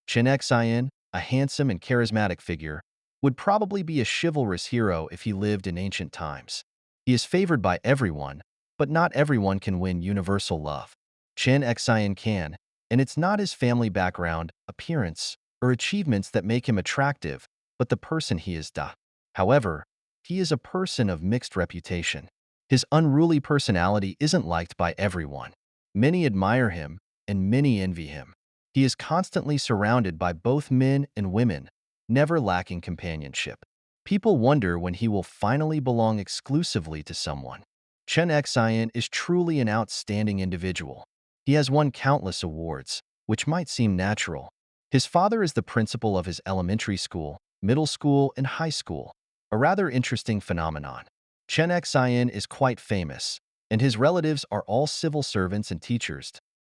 Chen Xian, a handsome and charismatic figure, would probably be a chivalrous hero if he lived in ancient times. He is favored by everyone, but not everyone can win universal love. Chen Xian can, and it's not his family background, appearance, or achievements that make him attractive, but the person he is. However, he is a person of mixed reputation. His unruly personality isn't liked by everyone. Many admire him, and many envy him. He is constantly surrounded by both men and women, never lacking companionship. People wonder when he will finally belong exclusively to someone. Chen Xian is truly an outstanding individual. He has won countless awards, which might seem natural. His father is the principal of his elementary school, middle school, and high school, a rather interesting phenomenon. Chen Xian is quite famous, and his relatives are all civil servants and teachers.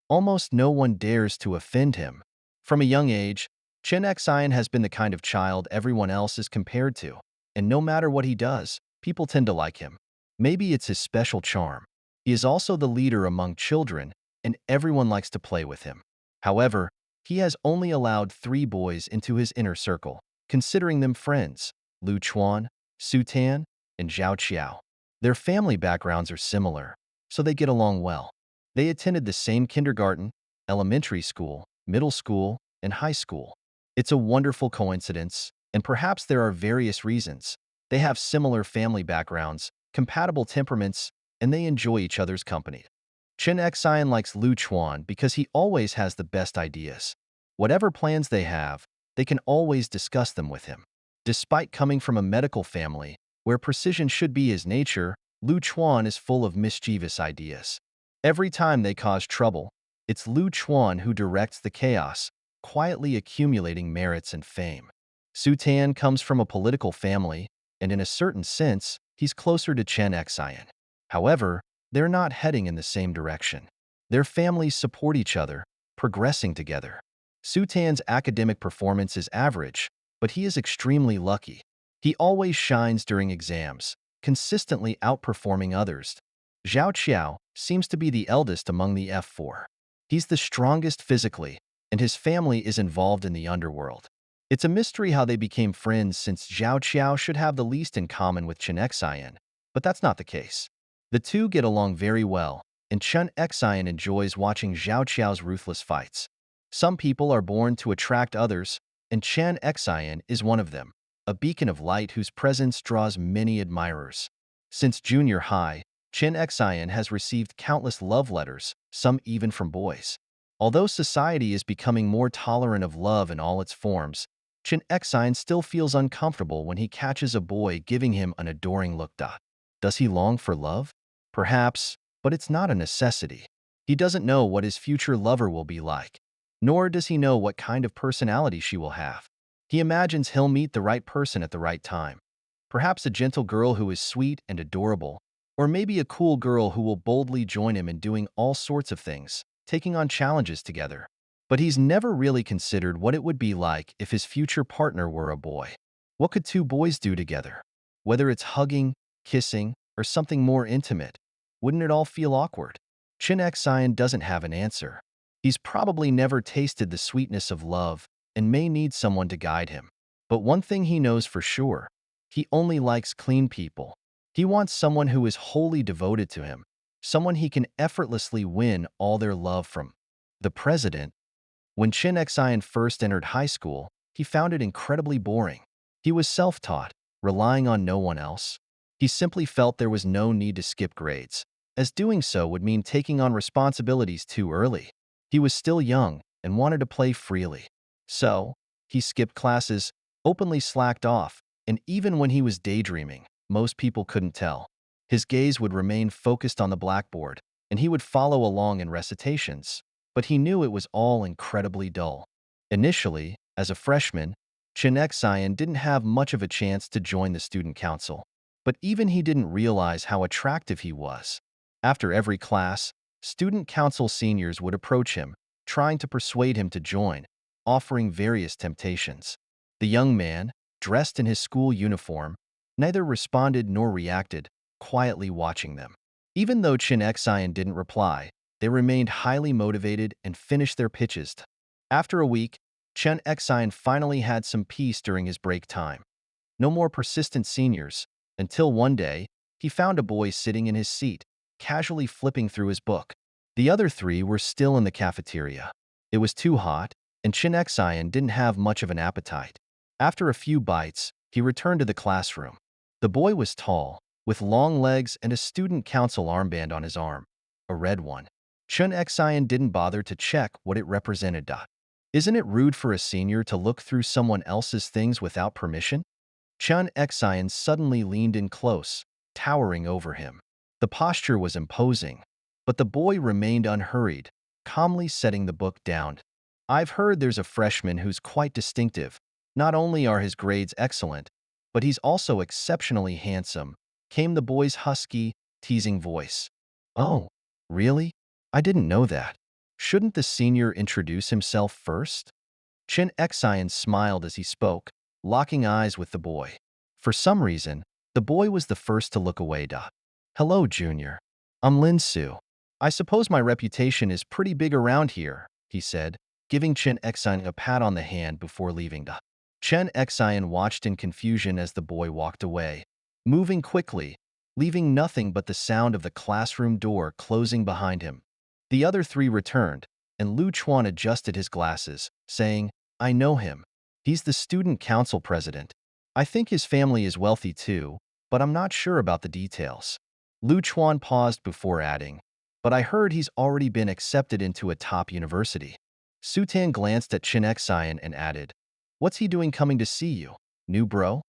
Almost no one dares to offend him. From a young age, Chen Xian has been the kind of child everyone else is compared to, and no matter what he does, people tend to like him. Maybe it's his special charm. He is also the leader among children, and everyone likes to play with him. However, he has only allowed 3 boys into his inner circle, considering them friends: Lu Chuan, Su Tan, and Zhao Qiao. Their family backgrounds are similar, so they get along well. They attended the same kindergarten, elementary school, middle school, and high school. It's a wonderful coincidence, and perhaps there are various reasons. They have similar family backgrounds, compatible temperaments, and they enjoy each other's company. Chen Xian likes Lu Chuan because he always has the best ideas. Whatever plans they have, they can always discuss them with him. Despite coming from a medical family, where precision should be his nature, Lu Chuan is full of mischievous ideas. Every time they cause trouble, it's Lu Chuan who directs the chaos, quietly accumulating merits and fame. Su Tan comes from a political family, and in a certain sense, he's closer to Chen Xian. However, they're not heading in the same direction. Their families support each other, progressing together. Su Tan's academic performance is average, but he is extremely lucky. He always shines during exams, consistently outperforming others. Zhao Qiao seems to be the eldest among the F4. He's the strongest physically, and his family is involved in the underworld. It's a mystery how they became friends since Zhao Qiao should have the least in common with Chen Xian, but that's not the case. The two get along very well, and Chen Xian enjoys watching Zhao Qiao's ruthless fights. Some people are born to attract others, and Chen Xian is one of them, a beacon of light whose presence draws many admirers. Since junior high, Chen Xian has received countless love letters, some even from boys. Although society is becoming more tolerant of love in all its forms, Chen Xian still feels uncomfortable when he catches a boy giving him an adoring look. Does he long for love? Perhaps, but it's not a necessity. He doesn't know what his future lover will be like, nor does he know what kind of personality she will have. He imagines he'll meet the right person at the right time. Perhaps a gentle girl who is sweet and adorable, or maybe a cool girl who will boldly join him in doing all sorts of things, taking on challenges together. But he's never really considered what it would be like if his future partner were a boy. What could 2 boys do together? Whether it's hugging, kissing, or something more intimate, wouldn't it all feel awkward? Chen Xian doesn't have an answer. He's probably never tasted the sweetness of love and may need someone to guide him. But one thing he knows for sure: he only likes clean people. He wants someone who is wholly devoted to him, someone he can effortlessly win all their love from. The president. When Chen Xian first entered high school, he found it incredibly boring. He was self-taught, relying on no one else. He simply felt there was no need to skip grades, as doing so would mean taking on responsibilities too early. He was still young and wanted to play freely. So, he skipped classes, openly slacked off, and even when he was daydreaming, most people couldn't tell. His gaze would remain focused on the blackboard, and he would follow along in recitations, but he knew it was all incredibly dull. Initially, as a freshman, Chen Xian didn't have much of a chance to join the student council, but even he didn't realize how attractive he was. After every class, student council seniors would approach him, trying to persuade him to join, offering various temptations. The young man, dressed in his school uniform, neither responded nor reacted, quietly watching them. Even though Chen Xian didn't reply, they remained highly motivated and finished their pitches. After a week, Chen Xian finally had some peace during his break time. No more persistent seniors, until one day, he found a boy sitting in his seat, casually flipping through his book. The other three were still in the cafeteria. It was too hot, and Chen Xian didn't have much of an appetite. After a few bites, he returned to the classroom. The boy was tall, with long legs and a student council armband on his arm, a red one. Chen Xian didn't bother to check what it represented. Isn't it rude for a senior to look through someone else's things without permission? Chen Xian suddenly leaned in close, towering over him. The posture was imposing, but the boy remained unhurried, calmly setting the book down. I've heard there's a freshman who's quite distinctive. Not only are his grades excellent, but he's also exceptionally handsome, came the boy's husky, teasing voice. Oh, really? I didn't know that. Shouldn't the senior introduce himself first? Chen Xian smiled as he spoke, locking eyes with the boy. For some reason, the boy was the first to look away. Hello, Junior. I'm Lin Su. I suppose my reputation is pretty big around here, he said, giving Chen Xian a pat on the hand before leaving. Chen Xian watched in confusion as the boy walked away, moving quickly, leaving nothing but the sound of the classroom door closing behind him. The other three returned, and Lu Chuan adjusted his glasses, saying, I know him. He's the student council president. I think his family is wealthy too, but I'm not sure about the details. Lu Chuan paused before adding, but I heard he's already been accepted into a top university. Su Tan glanced at Chen Xian and added, What's he doing coming to see you, new bro?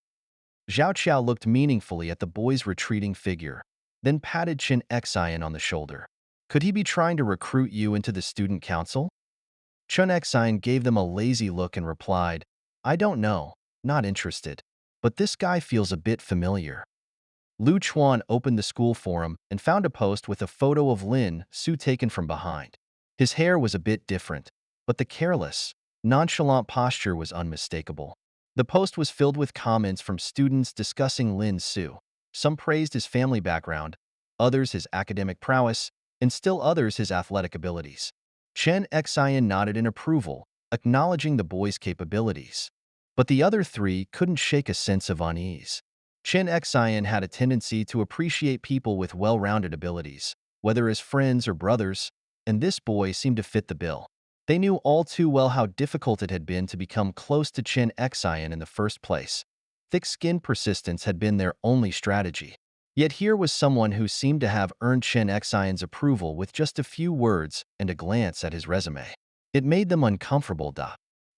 Zhao Qiao looked meaningfully at the boy's retreating figure, then patted Chen Xian on the shoulder. Could he be trying to recruit you into the student council? Chen Xian gave them a lazy look and replied, I don't know, not interested. But this guy feels a bit familiar. Lu Chuan opened the school forum and found a post with a photo of Lin Su taken from behind. His hair was a bit different, but the careless, nonchalant posture was unmistakable. The post was filled with comments from students discussing Lin Su. Some praised his family background, others his academic prowess, and still others his athletic abilities. Chen Xian nodded in approval, acknowledging the boy's capabilities. But the other three couldn't shake a sense of unease. Chen Xian had a tendency to appreciate people with well-rounded abilities, whether as friends or brothers, and this boy seemed to fit the bill. They knew all too well how difficult it had been to become close to Chen Xian in the first place. Thick-skinned persistence had been their only strategy. Yet here was someone who seemed to have earned Chen Xian's approval with just a few words and a glance at his resume. It made them uncomfortable.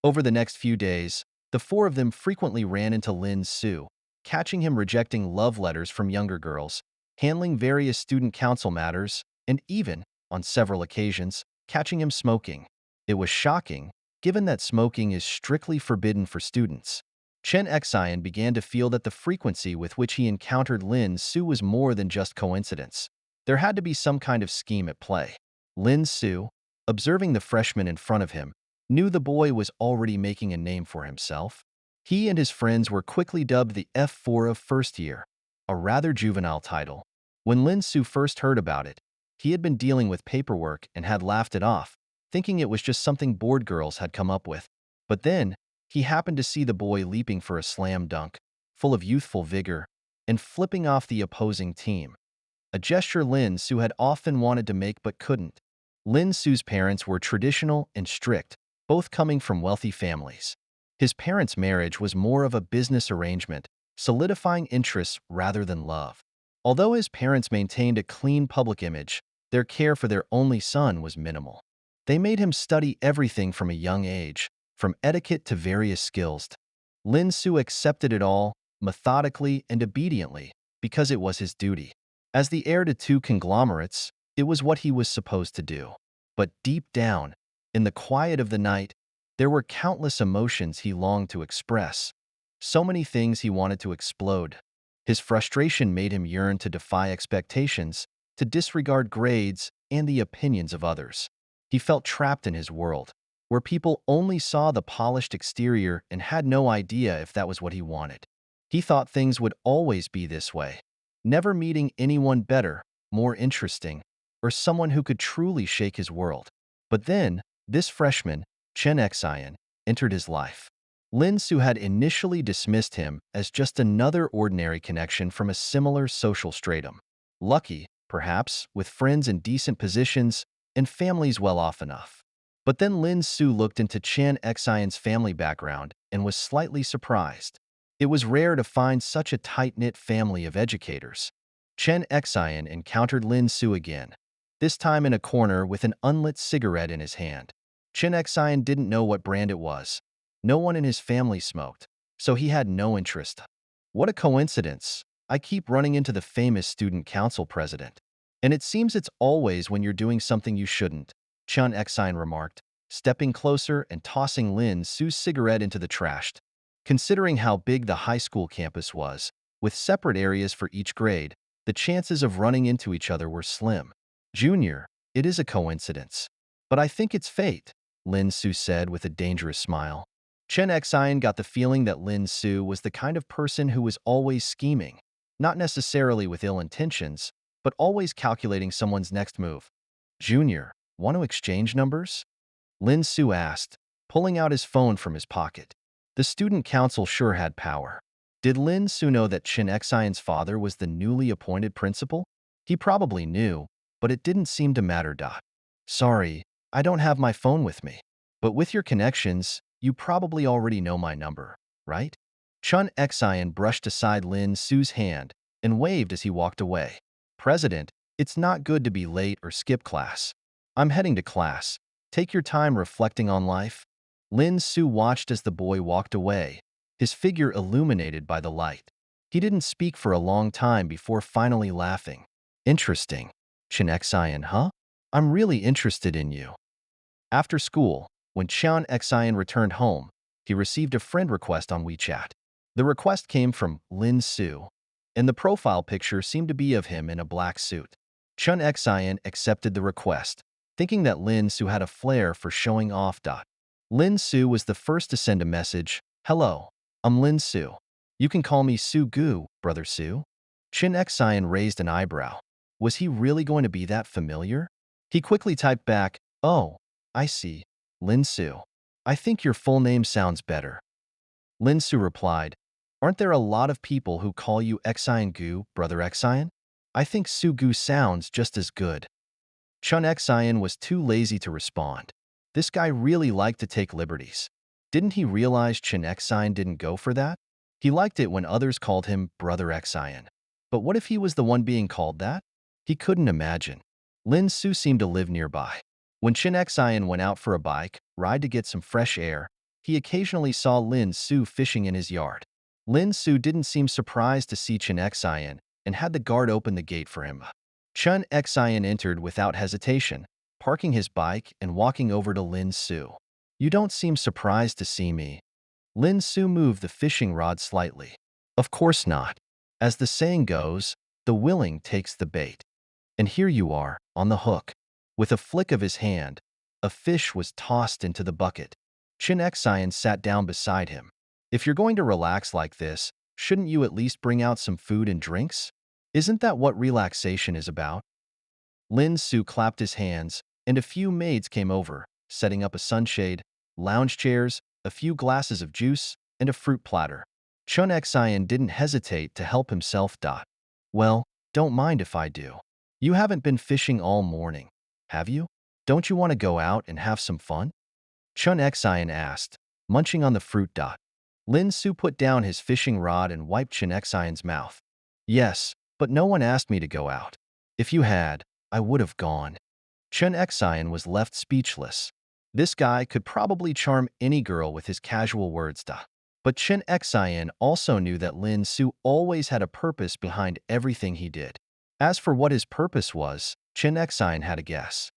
Over the next few days, the four of them frequently ran into Lin Su, catching him rejecting love letters from younger girls, handling various student council matters, and even, on several occasions, catching him smoking. It was shocking, given that smoking is strictly forbidden for students. Chen Xian began to feel that the frequency with which he encountered Lin Su was more than just coincidence. There had to be some kind of scheme at play. Lin Su, observing the freshman in front of him, knew the boy was already making a name for himself. He and his friends were quickly dubbed the F4 of first year, a rather juvenile title. When Lin Su first heard about it, he had been dealing with paperwork and had laughed it off, thinking it was just something bored girls had come up with. But then, he happened to see the boy leaping for a slam dunk, full of youthful vigor, and flipping off the opposing team. A gesture Lin Su had often wanted to make but couldn't. Lin Su's parents were traditional and strict, both coming from wealthy families. His parents' marriage was more of a business arrangement, solidifying interests rather than love. Although his parents maintained a clean public image, their care for their only son was minimal. They made him study everything from a young age, from etiquette to various skills. Lin Su accepted it all, methodically and obediently, because it was his duty. As the heir to two conglomerates, it was what he was supposed to do. But deep down, in the quiet of the night, there were countless emotions he longed to express. So many things he wanted to explode. His frustration made him yearn to defy expectations, to disregard grades and the opinions of others. He felt trapped in his world, where people only saw the polished exterior and had no idea if that was what he wanted. He thought things would always be this way, never meeting anyone better, more interesting, or someone who could truly shake his world. But then, this freshman, Chen Xian, entered his life. Lin Su had initially dismissed him as just another ordinary connection from a similar social stratum. Lucky, perhaps, with friends in decent positions and families well off enough. But then Lin Su looked into Chen Xian's family background and was slightly surprised. It was rare to find such a tight-knit family of educators. Chen Xian encountered Lin Su again, this time in a corner with an unlit cigarette in his hand. Chen Xian didn't know what brand it was. No one in his family smoked, so he had no interest. What a coincidence. I keep running into the famous student council president. And it seems it's always when you're doing something you shouldn't, Chen Xian remarked, stepping closer and tossing Lin Su's cigarette into the trash. Considering how big the high school campus was, with separate areas for each grade, the chances of running into each other were slim. Junior, it is a coincidence. But I think it's fate, Lin Su said with a dangerous smile. Chen Xian got the feeling that Lin Su was the kind of person who was always scheming, not necessarily with ill intentions, but always calculating someone's next move. Junior, want to exchange numbers? Lin Su asked, pulling out his phone from his pocket. The student council sure had power. Did Lin Su know that Chen Xian's father was the newly appointed principal? He probably knew, but it didn't seem to matter. Sorry, I don't have my phone with me. But with your connections, you probably already know my number, right? Chen Xian brushed aside Lin Su's hand and waved as he walked away. President, it's not good to be late or skip class. I'm heading to class. Take your time reflecting on life. Lin Su watched as the boy walked away, his figure illuminated by the light. He didn't speak for a long time before finally laughing. Interesting. Chen Xian, huh? I'm really interested in you. After school, when Chen Xian returned home, he received a friend request on WeChat. The request came from Lin Su, and the profile picture seemed to be of him in a black suit. Chen Xian accepted the request, thinking that Lin Su had a flair for showing off. Lin Su was the first to send a message. Hello, I'm Lin Su. You can call me Su Gu, Brother Su. Chen Xian raised an eyebrow. Was he really going to be that familiar? He quickly typed back, Oh, I see. Lin Su. I think your full name sounds better. Lin Su replied, Aren't there a lot of people who call you Xian Gu, Brother Xian? I think Su Gu sounds just as good. Chen Xian was too lazy to respond. This guy really liked to take liberties. Didn't he realize Chen Xian didn't go for that? He liked it when others called him Brother Xian. But what if he was the one being called that? He couldn't imagine. Lin Su seemed to live nearby. When Chen Xian went out for a bike ride to get some fresh air, he occasionally saw Lin Su fishing in his yard. Lin Su didn't seem surprised to see Chen Xian and had the guard open the gate for him. Chen Xian entered without hesitation, parking his bike and walking over to Lin Su. You don't seem surprised to see me. Lin Su moved the fishing rod slightly. Of course not. As the saying goes, the willing takes the bait. And here you are, on the hook. With a flick of his hand, a fish was tossed into the bucket. Chen Xian sat down beside him. If you're going to relax like this, shouldn't you at least bring out some food and drinks? Isn't that what relaxation is about? Lin Su clapped his hands, and a few maids came over, setting up a sunshade, lounge chairs, a few glasses of juice, and a fruit platter. Chen Xian didn't hesitate to help himself. Well, don't mind if I do. You haven't been fishing all morning, have you? Don't you want to go out and have some fun? Chen Xian asked, munching on the fruit. Lin Su put down his fishing rod and wiped Chen Xian's mouth. Yes, but no one asked me to go out. If you had, I would have gone. Chen Xian was left speechless. This guy could probably charm any girl with his casual words. But Chen Xian also knew that Lin Su always had a purpose behind everything he did. As for what his purpose was, Chen Xian had a guess.